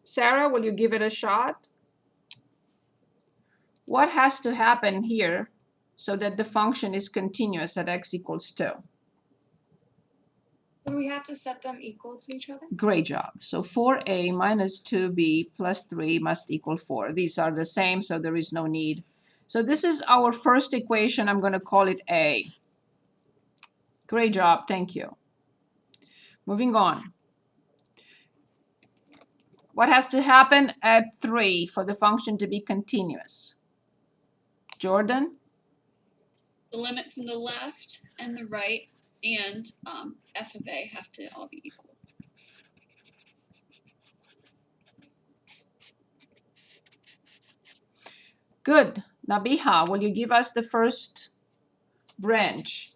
Sarah, will you give it a shot? What has to happen here so that the function is continuous at x equals 2? Would we have to set them equal to each other? Great job. So 4a minus 2b plus 3 must equal 4. These are the same, so there is no need. So this is our first equation. I'm going to call it a. Great job. Thank you. Moving on. What has to happen at 3 for the function to be continuous? Jordan? The limit from the left and the right and f of a have to all be equal. Good. Nabiha, will you give us the first branch?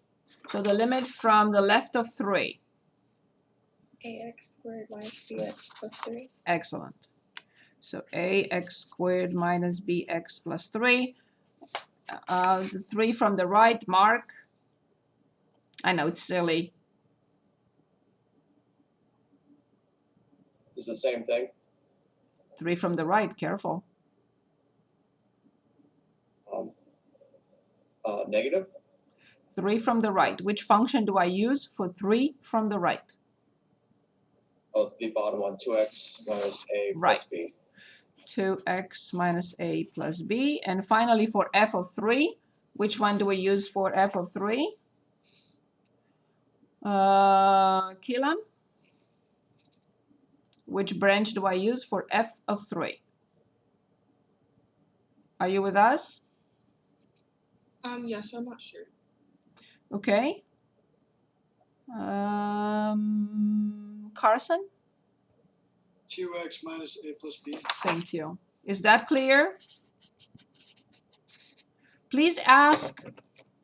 So the limit from the left of 3. Ax squared minus bx plus 3. Excellent. So ax squared minus bx plus 3. The 3 from the right, Mark. I know it's silly. It's the same thing. 3 from the right, careful. Negative. 3 from the right. Which function do I use for 3 from the right? Oh, the bottom one, 2x minus a Right. plus b. 2x minus a plus b. And finally, for f of 3, which one do we use for f of 3? Keelan? Which branch do I use for f of 3? Are you with us? Yes, I'm not sure. Okay. Carson? 2x minus a plus b. Thank you. Is that clear? Please ask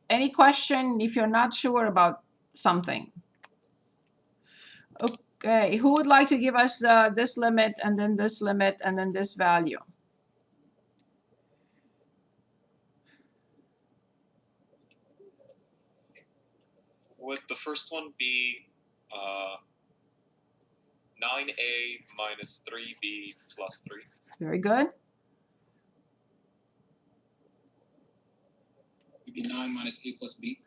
any question if you're not sure about something. Okay, who would like to give us this limit and then this limit and then this value? Would the first one be 9a minus 3b plus 3? Very good. It'd be 9 minus a plus b.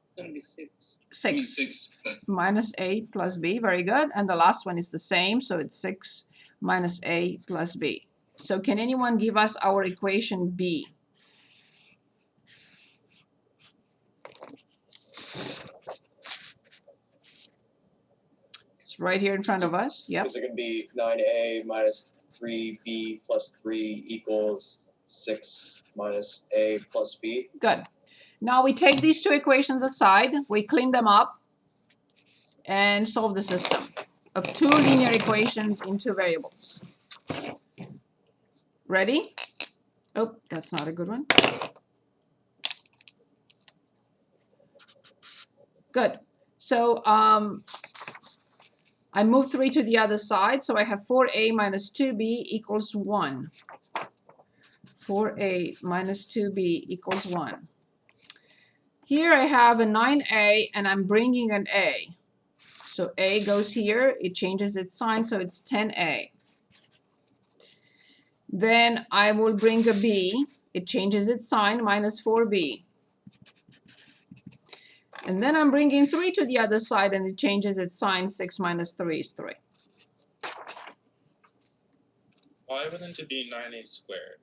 It's gonna be 6. 6. 6. Minus a plus b. Very good. And the last one is the same, so it's 6 minus a plus b. So can anyone give us our equation b? It's right here in front of us. Yep. Is it going to be 9a minus 3b plus 3 equals 6 minus a plus b? Good. Now we take these two equations aside, we clean them up, and solve the system of two linear equations in two variables. Ready? Oh, that's not a good one. Good. So I move 3 to the other side, so I have 4a minus 2b equals 1. 4a minus 2b equals 1. Here I have a 9a, and I'm bringing an a. So a goes here, it changes its sign, so it's 10a. Then I will bring a b, it changes its sign, minus 4b. And then I'm bringing 3 to the other side, and it changes its sign. 6 minus 3 is 3. Why wouldn't it be 9a squared?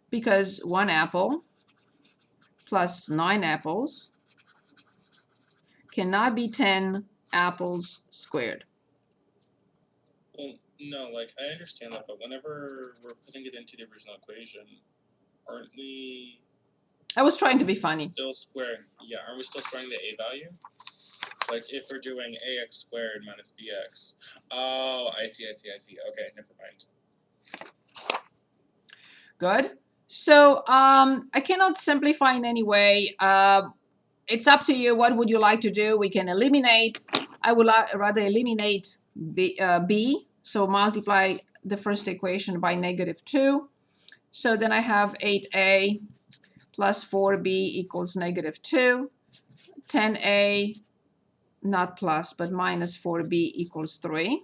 Because 1 apple plus 9 apples cannot be 10 apples squared. Well, no, like, I understand that, but whenever we're putting it into the original equation, aren't we I was trying to be funny. still squaring? Yeah, aren't we still squaring the a value? Like, if we're doing ax squared minus bx. Oh, I see. Okay, never mind. Good. So I cannot simplify in any way. It's up to you. What would you like to do? We can eliminate. I would rather eliminate b. So multiply the first equation by -2. So then I have 8a plus 4b equals -2. 10a, not plus, but minus 4b equals 3.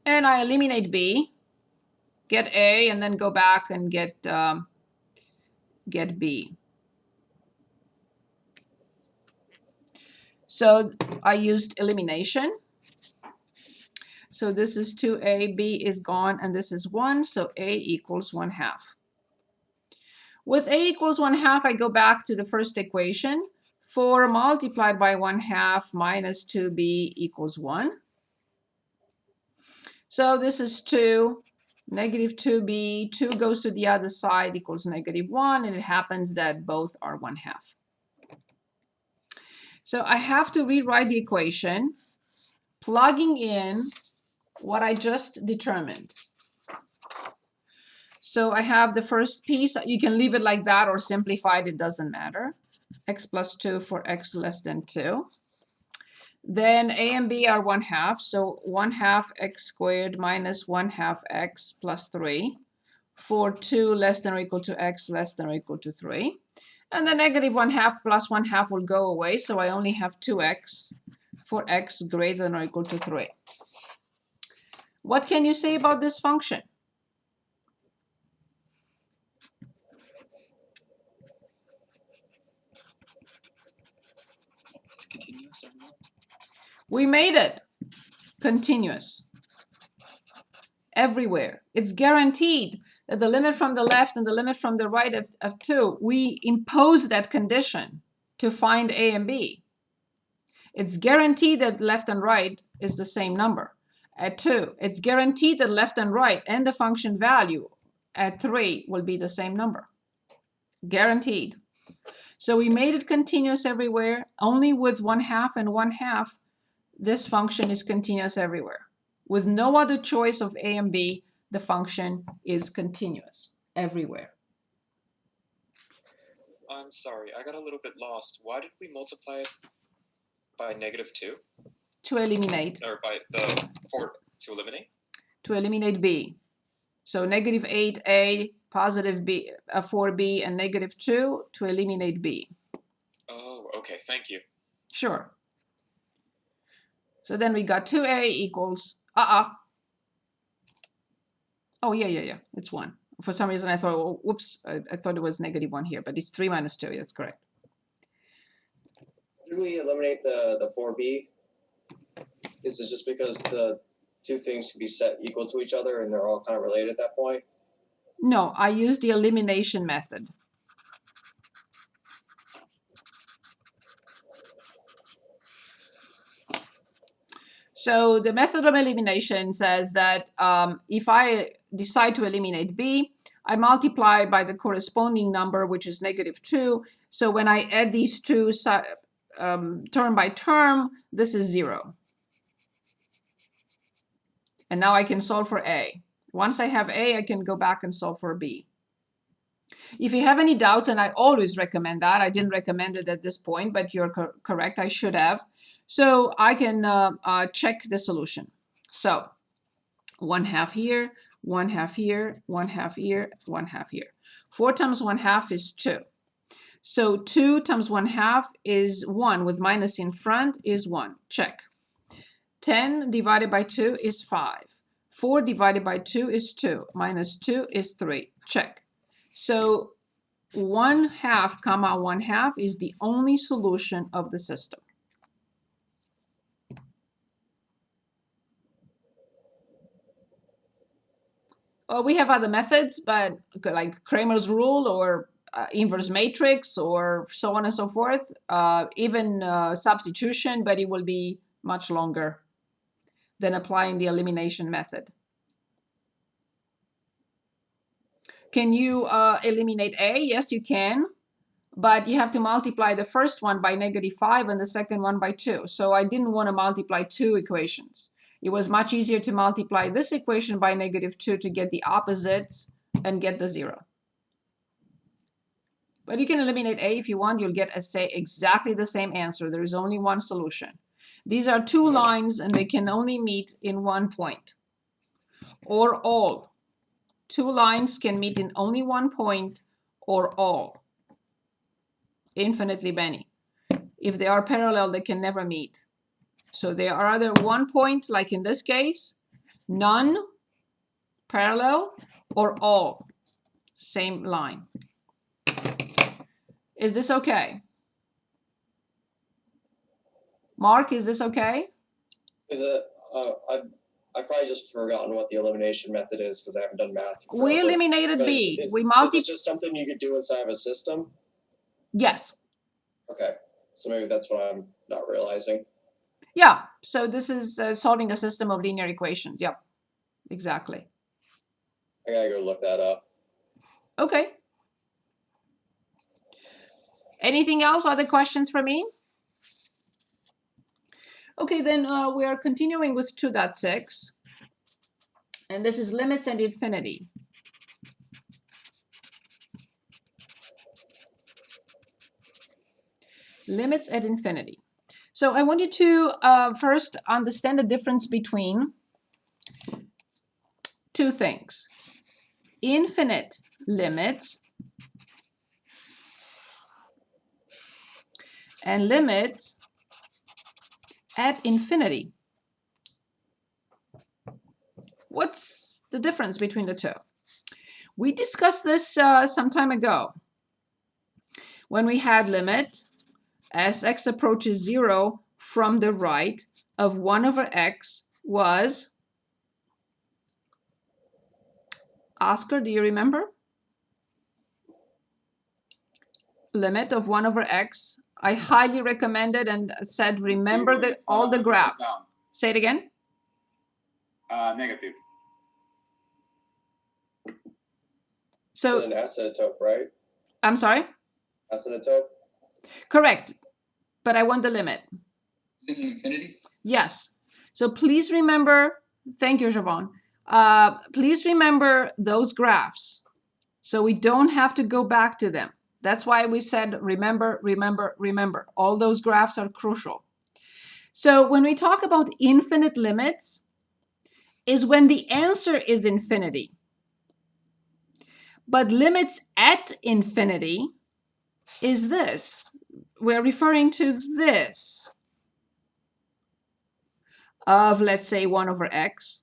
And I eliminate B, get A, and then go back and get B. So I used elimination. So this is 2A, B is gone, and this is 1, so A equals 1/2. With A equals 1/2, I go back to the first equation. 4 multiplied by 1/2 minus 2B equals 1. So this is 2, negative 2B, 2 goes to the other side equals negative 1, and it happens that both are 1/2. So I have to rewrite the equation, plugging in what I just determined. So I have the first piece. You can leave it like that or simplify it. It doesn't matter. X plus 2 for x less than 2. Then A and B are 1/2. So 1/2 x squared minus 1/2 x plus 3 for 2 less than or equal to x less than or equal to 3. And the negative 1/2 plus 1/2 will go away. So I only have 2x for x greater than or equal to 3. What can you say about this function? It's continuous everywhere. We made it continuous everywhere. It's guaranteed that the limit from the left and the limit from the right of 2, we impose that condition to find A and B. It's guaranteed that left and right is the same number at 2. It's guaranteed that left and right and the function value at 3 will be the same number. Guaranteed. So we made it continuous everywhere. Only with 1/2 and 1/2, this function is continuous everywhere. With no other choice of A and B, the function is continuous everywhere. I'm sorry, I got a little bit lost. Why did we multiply it by -2? To eliminate. Or by the 4 to eliminate? To eliminate B. So negative 8A, positive B, 4B, and negative 2 to eliminate B. Oh, okay, thank you. Sure. So then we got 2A equals, oh, yeah, it's 1. For some reason I thought, oh, whoops, I thought it was -1 here, but it's 3 minus 2, that's correct. Did we eliminate the 4B? Is it just because the two things can be set equal to each other and they're all kind of related at that point? No, I used the elimination method. So the method of elimination says that if I decide to eliminate B, I multiply by the corresponding number, which is -2. So when I add these two term by term, this is 0. And now I can solve for A. Once I have A, I can go back and solve for B. If you have any doubts, and I always recommend that, I didn't recommend it at this point, but you're correct, I should have. So I can check the solution. So 1/2 here, 1/2 here, 1/2 here, 1/2 here. 4 times 1/2 is 2. So 2 times 1/2 is 1, with minus in front is 1. Check. 10 divided by 2 is 5. 4 divided by 2 is 2. Minus 2 is 3. Check. So 1/2 comma 1/2 is the only solution of the system. Well, we have other methods, but like Kramer's rule or inverse matrix or so on and so forth, even substitution, but it will be much longer than applying the elimination method. Can you eliminate A? Yes, you can, but you have to multiply the first one by -5 and the second one by 2. So I didn't want to multiply 2 equations. It was much easier to multiply this equation by -2 to get the opposites and get the 0. But you can eliminate A if you want. You'll get exactly the same answer. There is only one solution. These are two lines, and they can only meet in one point. Or all. Two lines can meet in only one point, or all. Infinitely many. If they are parallel, they can never meet. So there are either one point, like in this case, none, parallel, or all, same line. Is this okay? Mark, is this okay? Is it? I probably just forgotten what the elimination method is because I haven't done math. We forever. eliminated But B. Is We it just something you could do inside of a system? Yes. Okay, so maybe that's what I'm not realizing. Yeah. So this is solving a system of linear equations. Yep. Exactly. I gotta go look that up. Okay. Anything else? Other questions for me? Okay, then we are continuing with 2.6. And this is limits and infinity. Limits at infinity. So I want you to first understand the difference between two things. Infinite limits and limits at infinity. What's the difference between the two? We discussed this some time ago when we had limit as x approaches 0 from the right of 1 over x was, Oscar, do you remember? Limit of 1 over x. I highly recommended and said remember all the graphs. Say it again. Negative. Is So it an asymptote, right? I'm sorry? Asymptote? Correct. But I want the limit. Is it an infinity? Yes. So please remember, thank you, Javon. Please remember those graphs so we don't have to go back to them. That's why we said remember, remember, remember. All those graphs are crucial. So when we talk about infinite limits, is when the answer is infinity. But limits at infinity is this. We're referring to this of, let's say, 1 over x,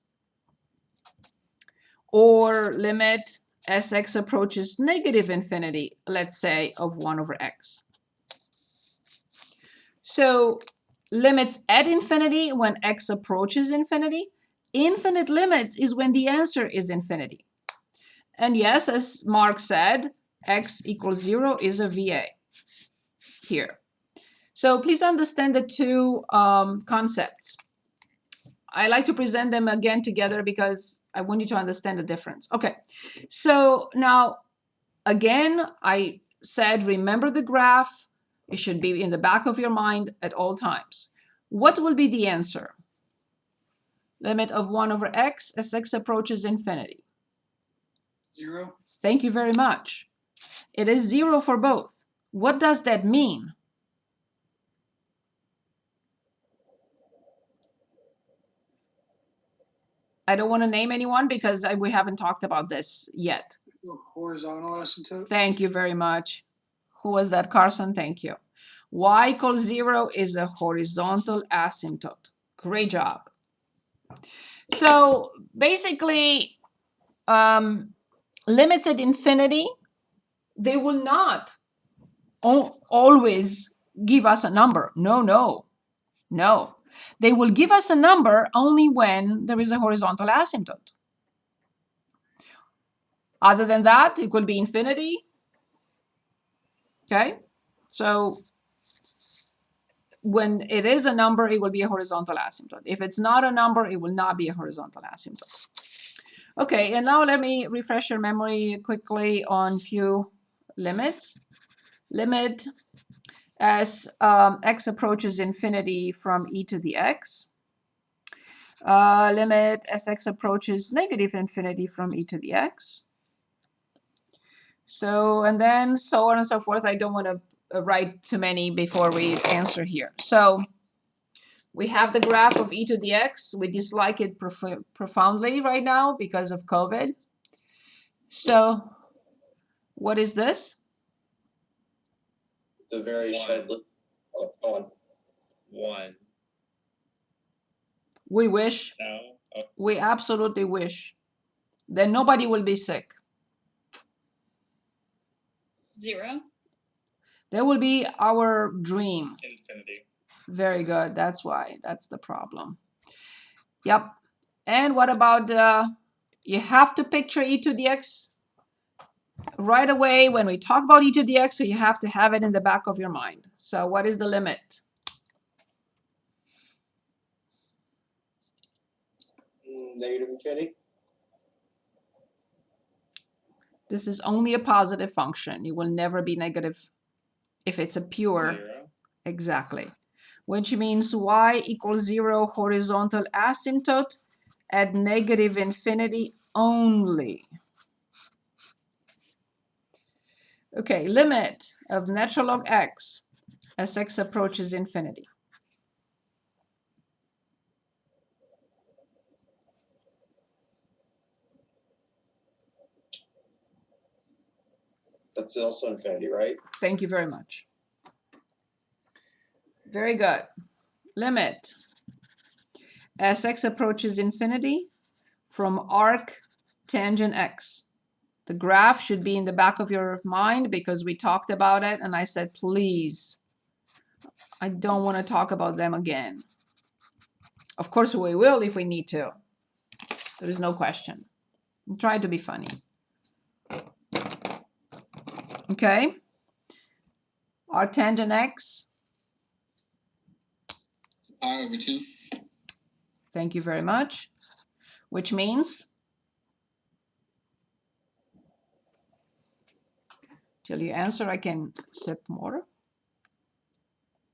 or limit as x approaches negative infinity, let's say, of 1 over x. So limits at infinity when x approaches infinity. Infinite limits is when the answer is infinity. And yes, as Mark said, x equals 0 is a VA here. So please understand the two concepts. I like to present them again together because I want you to understand the difference. Okay, so now again, I said remember the graph. It should be in the back of your mind at all times. What will be the answer? Limit of 1 over x as x approaches infinity. 0. Thank you very much. It is 0 for both. What does that mean? I don't want to name anyone because we haven't talked about this yet. Horizontal asymptote. Thank you very much. Who was that, Carson? Thank you. Y equals 0 is a horizontal asymptote. Great job. So basically, limits at infinity, they will not always give us a number. No, no, no. They will give us a number only when there is a horizontal asymptote. Other than that, it will be infinity. Okay, so when it is a number, it will be a horizontal asymptote. If it's not a number, it will not be a horizontal asymptote. Okay, and now let me refresh your memory quickly on few limits. Limit as x approaches infinity from e to the x. Limit as x approaches negative infinity from e to the x. So, and then so on and so forth. I don't want to write too many before we answer here. So we have the graph of e to the x. We dislike it profoundly right now because of COVID. So what is this? It's a very short. Oh, go on. 1. We wish. No? We absolutely wish. Then nobody will be sick. 0. That will be our dream. Infinity. Very good. That's why. That's the problem. Yep. And what about you have to picture e to the x right away when we talk about e to the x, so you have to have it in the back of your mind. So what is the limit? Negative infinity. This is only a positive function. It will never be negative if it's a pure. 0. Exactly. Which means y equals 0 horizontal asymptote at negative infinity only. Okay, limit of natural log x as x approaches infinity. That's also infinity, right? Thank you very much. Very good. Limit as x approaches infinity from arc tangent x. The graph should be in the back of your mind because we talked about it and I said, please, I don't want to talk about them again. Of course we will if we need to. There is no question. Try to be funny. Okay. Arc tangent x. Pi over 2. Thank you very much. Which means till you answer, I can sip more.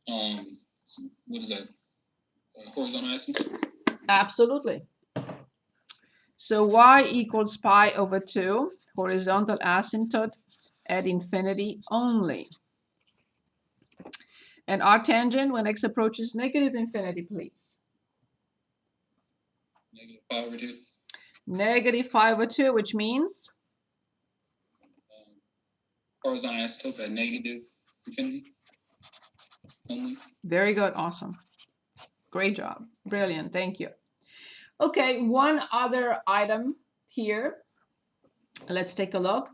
What is that? Horizontal asymptote? Absolutely. So y equals pi over 2, horizontal asymptote at infinity only. And arc tangent when x approaches negative infinity, please. Negative pi over 2. Negative pi over 2, which means Horizontal asymptote at negative infinity only. very good. Awesome. Great job. Brilliant. Thank you. Okay, one other item here. Let's take a look.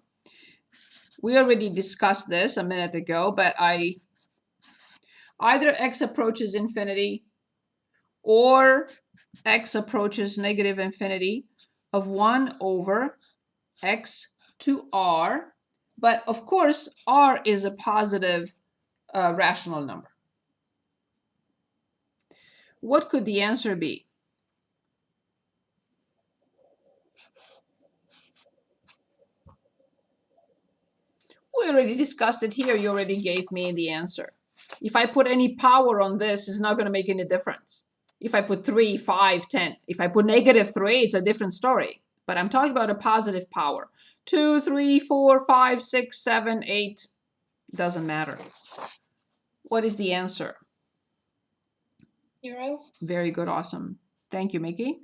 We already discussed this a minute ago, but either x approaches infinity or x approaches negative infinity of 1 over x to r. But of course, r is a positive rational number. What could the answer be? We already discussed it here. You already gave me the answer. If I put any power on this, it's not going to make any difference. If I put 3, 5, 10. If I put negative 3, it's a different story. But I'm talking about a positive power. 2, 3, 4, 5, 6, 7, 8. Doesn't matter. What is the answer? 0. Very good. Awesome. Thank you, Mickey.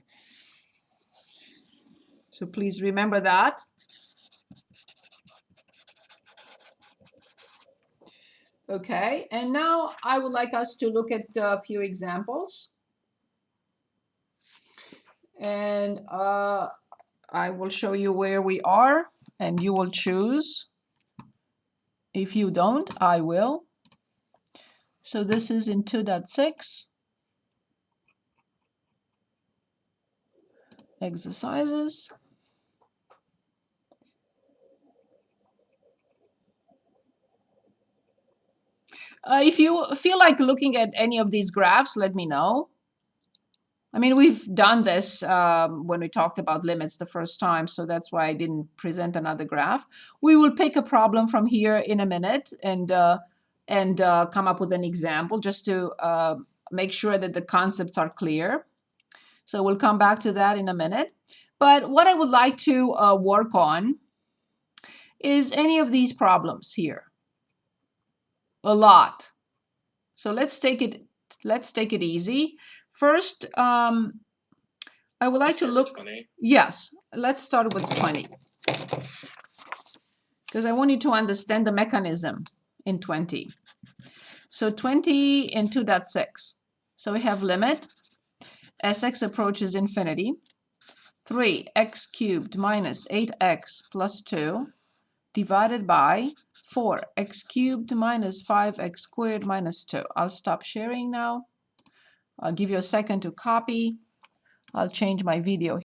So please remember that. Okay, and now I would like us to look at a few examples. And I will show you where we are, and you will choose. If you don't, I will. So this is in 2.6. Exercises. If you feel like looking at any of these graphs, let me know. I mean, we've done this when we talked about limits the first time, so that's why I didn't present another graph. We will pick a problem from here in a minute and come up with an example just to make sure that the concepts are clear. So we'll come back to that in a minute. But what I would like to work on is any of these problems here. A lot. So let's take it easy. First, I would like to look. 20. Yes, let's start with 20. Because I want you to understand the mechanism in 20. So 20 in 2.6. So we have limit as x approaches infinity 3x cubed minus 8x plus 2 divided by 4x cubed minus 5x squared minus 2. I'll stop sharing now. I'll give you a second to copy. I'll change my video